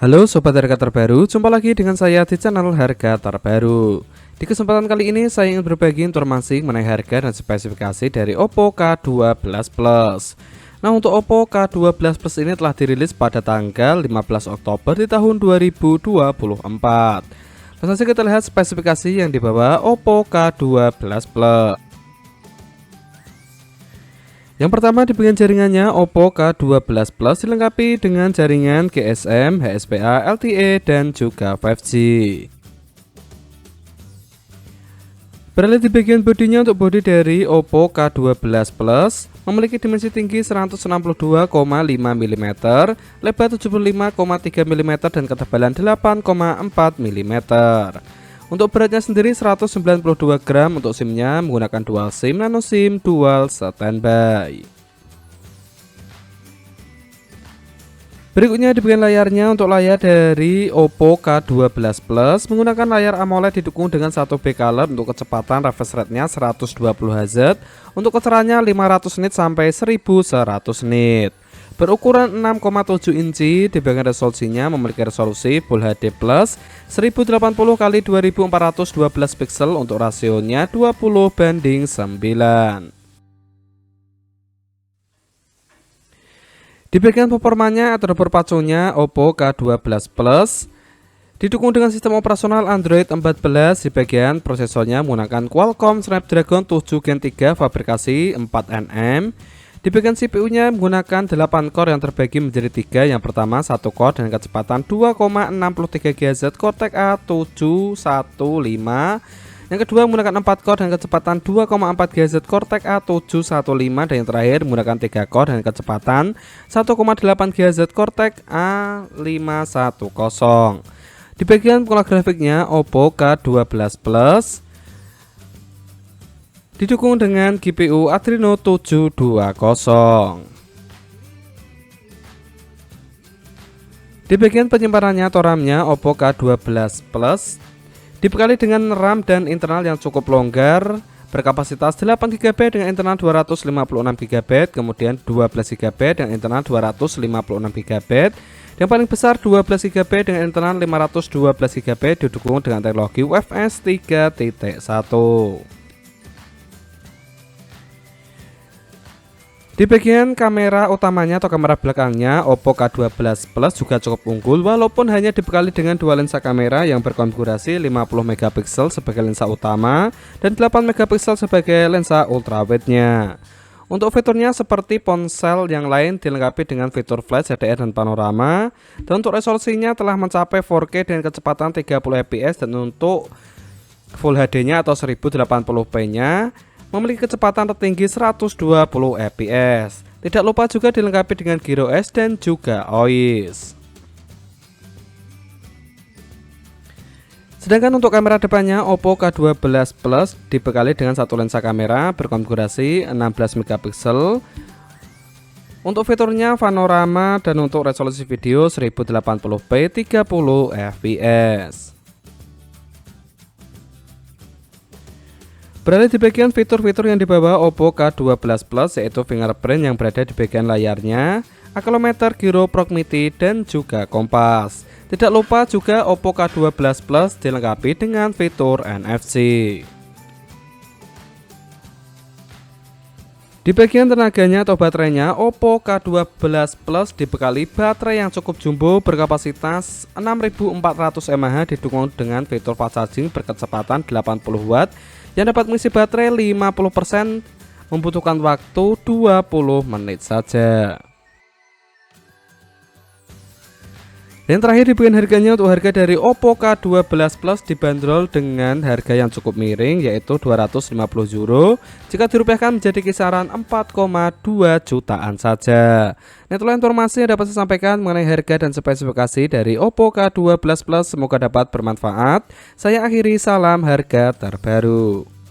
Halo Sobat Harga Terbaru, jumpa lagi dengan saya di channel Harga Terbaru. Di kesempatan kali ini saya ingin berbagi informasi mengenai harga dan spesifikasi dari Oppo K12 Plus. Nah, untuk Oppo K12 Plus ini telah dirilis pada tanggal 15 Oktober di tahun 2024. Langsung saja kita lihat spesifikasi yang dibawa Oppo K12 Plus. Yang pertama, di bagian jaringannya Oppo K12 Plus dilengkapi dengan jaringan GSM, HSPA, LTE, dan juga 5G. Beralih di bagian bodinya, untuk bodi dari Oppo K12 Plus memiliki dimensi tinggi 162,5 mm, lebar 75,3 mm, dan ketebalan 8,4 mm. Untuk beratnya sendiri 192 gram. Untuk SIM-nya menggunakan dual SIM, nano SIM, dual standby. Berikutnya di bagian layarnya, untuk layar dari Oppo K12 Plus menggunakan layar AMOLED didukung dengan 1B color untuk kecepatan refresh rate-nya 120 Hz, untuk kecerahannya 500 nit sampai 1100 nit. Berukuran 6,7 inci, di bagian resolusinya memiliki resolusi Full HD Plus 1080x2412 pixel untuk rasionya 20:9. Di bagian performanya atau perpacunya, Oppo K12 Plus didukung dengan sistem operasional Android 14. Di bagian prosesornya menggunakan Qualcomm Snapdragon 7 Gen 3 fabrikasi 4nm. Di bagian CPU-nya menggunakan 8 core yang terbagi menjadi 3. Yang pertama 1 core dengan kecepatan 2,63 GHz Cortex A715. Yang kedua menggunakan 4 core dengan kecepatan 2,4 GHz Cortex A715. Dan yang terakhir menggunakan 3 core dengan kecepatan 1,8 GHz Cortex A510. Di bagian pola grafiknya, Oppo K12 Plus didukung dengan GPU Adreno 720. Di bagian penyimpanannya atau RAM-nya, Oppo K12 Plus dibekali dengan RAM dan internal yang cukup longgar berkapasitas 8GB dengan internal 256GB, kemudian 12GB dengan internal 256GB. Yang paling besar 12GB dengan internal 512GB, didukung dengan teknologi UFS 3.1. Di bagian kamera utamanya atau kamera belakangnya, Oppo K12 Plus juga cukup unggul walaupun hanya dibekali dengan dua lensa kamera yang berkonfigurasi 50 MP sebagai lensa utama dan 8 MP sebagai lensa ultrawide-nya. Untuk fiturnya seperti ponsel yang lain dilengkapi dengan fitur flash, HDR, dan panorama. Dan untuk resolusinya telah mencapai 4K dengan kecepatan 30 fps, dan untuk Full HD-nya atau 1080p-nya memiliki kecepatan tertinggi 120 fps. Tidak lupa juga dilengkapi dengan Gyro S dan juga OIS. Sedangkan untuk kamera depannya, Oppo K12 Plus dibekali dengan satu lensa kamera berkonfigurasi 16 MP. Untuk fiturnya panorama dan untuk resolusi video 1080p 30 fps. Beralih di bagian fitur-fitur yang dibawa Oppo K12 Plus, yaitu fingerprint yang berada di bagian layarnya, accelerometer, gyro, proximity, dan juga kompas. Tidak lupa juga Oppo K12 Plus dilengkapi dengan fitur NFC. Di bagian tenaganya atau baterainya, Oppo K12 Plus dibekali baterai yang cukup jumbo berkapasitas 6400 mAh, didukung dengan fitur fast charging berkecepatan 80W yang dapat mengisi baterai 50%, membutuhkan waktu 20 menit saja. Dan terakhir di bagian harganya, untuk harga dari Oppo K12 Plus dibanderol dengan harga yang cukup miring, yaitu 250 euro jika dirupiahkan menjadi kisaran 4,2 jutaan saja. Nah, itulah informasi yang dapat saya sampaikan mengenai harga dan spesifikasi dari Oppo K12 Plus. Semoga dapat bermanfaat. Saya akhiri, salam harga terbaru.